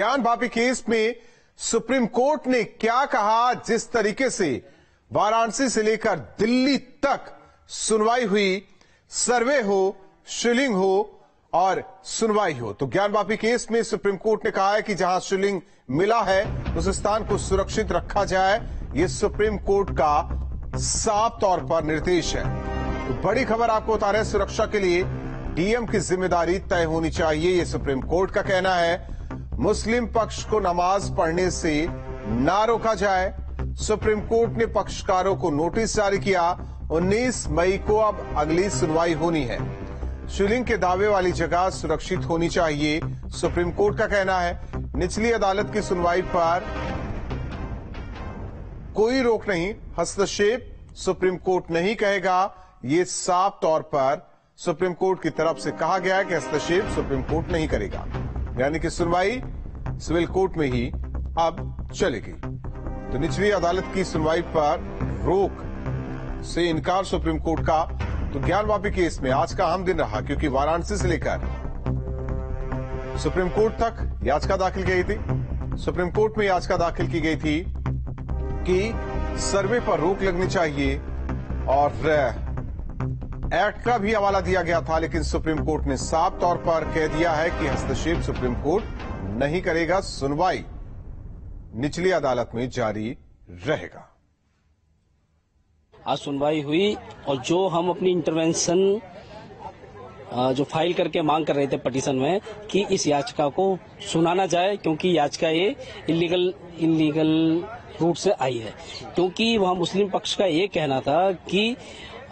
ज्ञान भाभी केस में सुप्रीम कोर्ट ने क्या कहा, जिस तरीके से वाराणसी से लेकर दिल्ली तक सुनवाई हुई, सर्वे हो, शिवलिंग हो और सुनवाई हो, तो ज्ञान भाभी केस में सुप्रीम कोर्ट ने कहा है कि जहां शिवलिंग मिला है उस स्थान को सुरक्षित रखा जाए। यह सुप्रीम कोर्ट का साफ तौर पर निर्देश है। तो बड़ी खबर आपको बता रहे हैं, सुरक्षा के लिए डीएम की जिम्मेदारी तय होनी चाहिए, यह सुप्रीम कोर्ट का कहना है। मुस्लिम पक्ष को नमाज पढ़ने से ना रोका जाए। सुप्रीम कोर्ट ने पक्षकारों को नोटिस जारी किया। 19 मई को अब अगली सुनवाई होनी है। शिवलिंग के दावे वाली जगह सुरक्षित होनी चाहिए, सुप्रीम कोर्ट का कहना है। निचली अदालत की सुनवाई पर कोई रोक नहीं, हस्तक्षेप सुप्रीम कोर्ट नहीं कहेगा। यह साफ तौर पर सुप्रीम कोर्ट की तरफ से कहा गया है कि हस्तक्षेप सुप्रीम कोर्ट नहीं करेगा, यानी कि सुनवाई सिविल कोर्ट में ही अब चलेगी। तो निचली अदालत की सुनवाई पर रोक से इनकार सुप्रीम कोर्ट का। तो ज्ञान भाभी केस में आज का अहम दिन रहा, क्योंकि वाराणसी से लेकर सुप्रीम कोर्ट तक याचिका दाखिल की गई थी। सुप्रीम कोर्ट में याचिका दाखिल की गई थी कि सर्वे पर रोक लगनी चाहिए और एक्ट का भी हवाला दिया गया था, लेकिन सुप्रीम कोर्ट ने साफ तौर पर कह दिया है कि हस्तक्षेप सुप्रीम कोर्ट नहीं करेगा। सुनवाई निचली अदालत में जारी रहेगा। आज सुनवाई हुई और जो हम अपनी इंटरवेंशन जो फाइल करके मांग कर रहे थे पिटीशन में कि इस याचिका को सुनाना जाए, क्योंकि याचिका ये इलीगल रूट से आई है। क्योंकि वहां मुस्लिम पक्ष का ये कहना था कि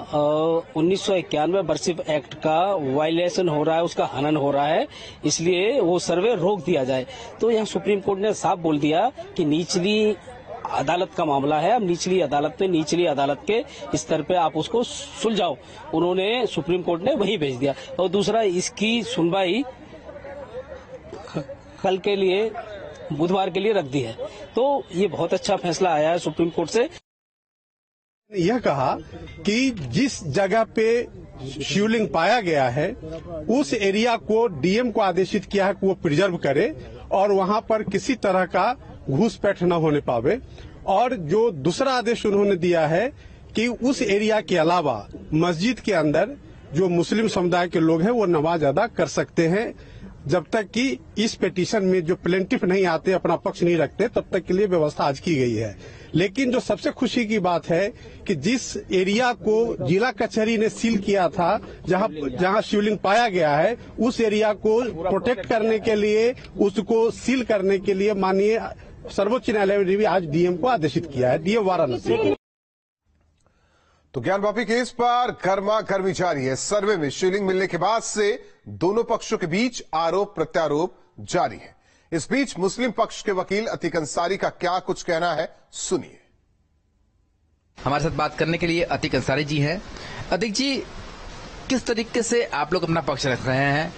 1991 वर्शिप एक्ट का वायलेशन हो रहा है, उसका हनन हो रहा है, इसलिए वो सर्वे रोक दिया जाए। तो यहाँ सुप्रीम कोर्ट ने साफ बोल दिया कि निचली अदालत का मामला है, अब निचली अदालत के स्तर पे आप उसको सुलझाओ। उन्होंने सुप्रीम कोर्ट ने वही भेज दिया। और दूसरा, इसकी सुनवाई कल के लिए, बुधवार के लिए रख दी है। तो ये बहुत अच्छा फैसला आया है सुप्रीम कोर्ट से। यह कहा कि जिस जगह पे शिवलिंग पाया गया है उस एरिया को डीएम को आदेशित किया है कि वो प्रिजर्व करे और वहां पर किसी तरह का घुसपैठ न होने पावे। और जो दूसरा आदेश उन्होंने दिया है कि उस एरिया के अलावा मस्जिद के अंदर जो मुस्लिम समुदाय के लोग हैं वो नमाज अदा कर सकते हैं, जब तक कि इस पिटीशन में जो प्लेंटिफ नहीं आते, अपना पक्ष नहीं रखते, तब तक के लिए व्यवस्था आज की गई है। लेकिन जो सबसे खुशी की बात है कि जिस एरिया को जिला कचहरी ने सील किया था, जहां शिवलिंग पाया गया है, उस एरिया को प्रोटेक्ट करने के लिए, उसको सील करने के लिए माननीय सर्वोच्च न्यायालय ने भी आज डीएम को आदेशित किया है, डीएम वाराणसी को। तो ज्ञान भाभी केस पर गर्मा गर्मी जारी है। सर्वे में शिवलिंग मिलने के बाद से दोनों पक्षों के बीच आरोप प्रत्यारोप जारी है। इस बीच मुस्लिम पक्ष के वकील अतीक अंसारी का क्या कुछ कहना है, सुनिए। हमारे साथ बात करने के लिए अतीक अंसारी जी हैं। अतीक जी, किस तरीके से आप लोग अपना पक्ष रख रहे हैं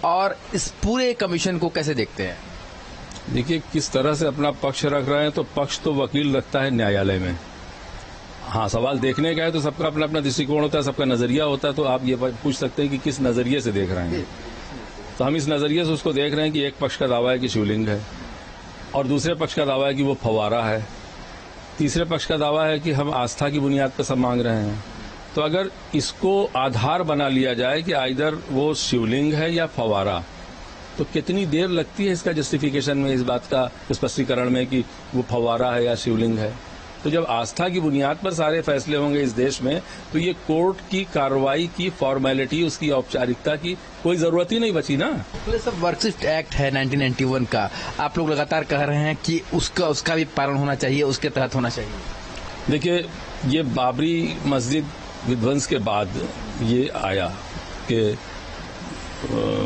और इस पूरे कमीशन को कैसे देखते हैं? देखिए, किस तरह से अपना पक्ष रख रहे हैं, तो पक्ष तो वकील रखता है न्यायालय में। हाँ, सवाल देखने का है तो सबका अपना अपना दृष्टिकोण होता है, सबका नजरिया होता है। तो आप ये पूछ सकते हैं कि किस नजरिए से देख रहे हैं। तो हम इस नजरिए से उसको देख रहे हैं कि एक पक्ष का दावा है कि शिवलिंग है और दूसरे पक्ष का दावा है कि वो फव्वारा है, तीसरे पक्ष का दावा है कि हम आस्था की बुनियाद पर सब मांग रहे हैं। तो अगर इसको आधार बना लिया जाए कि आइदर वो शिवलिंग है या फव्वारा, तो कितनी देर लगती है इसका जस्टिफिकेशन में, इस बात का स्पष्टीकरण में कि वो फव्वारा है या शिवलिंग है। तो जब आस्था की बुनियाद पर सारे फैसले होंगे इस देश में, तो ये कोर्ट की कार्रवाई की फॉर्मेलिटी, उसकी औपचारिकता की कोई जरूरत ही नहीं बची ना। सब वर्शिप एक्ट है 1991 का, आप लोग लगातार कह रहे हैं कि उसका भी पालन होना चाहिए, उसके तहत होना चाहिए। देखिए, ये बाबरी मस्जिद विध्वंस के बाद ये आया कि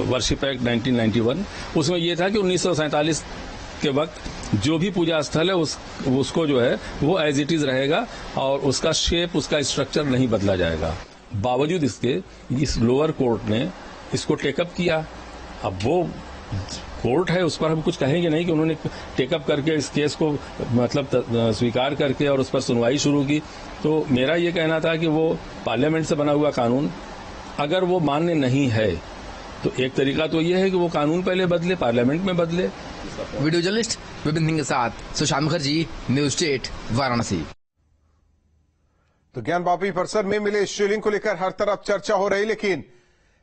वर्शिप एक्ट 1991, उसमें ये था कि 1947 के वक्त जो भी पूजा स्थल है उसको जो है वो एज इट इज रहेगा और उसका शेप, उसका स्ट्रक्चर नहीं बदला जाएगा। बावजूद इसके इस लोअर कोर्ट ने इसको टेकअप किया। अब वो कोर्ट है, उस पर हम कुछ कहेंगे नहीं कि उन्होंने टेकअप करके इस केस को मतलब स्वीकार करके और उस पर सुनवाई शुरू की। तो मेरा ये कहना था कि वो पार्लियामेंट से बना हुआ कानून अगर वो मान्य नहीं है तो एक तरीका तो ये है कि वो कानून पहले बदले, पार्लियामेंट में बदले। वीडियो जर्नलिस्ट विपिन सिंह के साथ सुशांत मुखर्जी, न्यूज स्टेट, वाराणसी। तो ज्ञान वापी परिसर में मिले शिवलिंग को लेकर हर तरफ चर्चा हो रही, लेकिन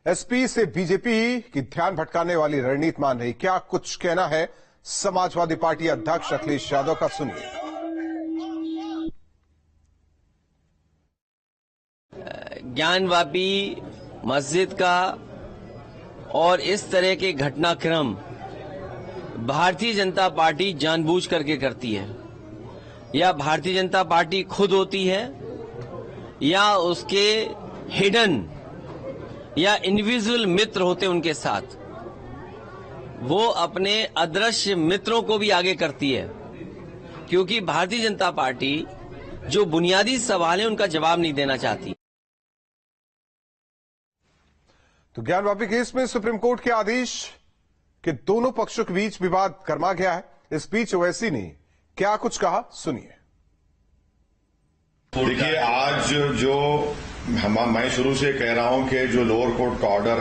एसपी से बीजेपी की ध्यान भटकाने वाली रणनीति मान रही। क्या कुछ कहना है समाजवादी पार्टी अध्यक्ष अखिलेश यादव का, सुनिए। ज्ञान वापी मस्जिद का और इस तरह के घटनाक्रम भारतीय जनता पार्टी जानबूझ करके करती है, या भारतीय जनता पार्टी खुद होती है, या उसके हिडन या इंडिविजुअल मित्र होते उनके साथ। वो अपने अदृश्य मित्रों को भी आगे करती है, क्योंकि भारतीय जनता पार्टी जो बुनियादी सवाल है उनका जवाब नहीं देना चाहती। तो ज्ञान वापी केस में सुप्रीम कोर्ट के आदेश के दोनों पक्षों के बीच विवाद गर्मा गया है। इस बीच ओवैसी ने क्या कुछ कहा, सुनिए। देखिए, आज जो मैं शुरू से कह रहा हूं कि जो लोअर कोर्ट का ऑर्डर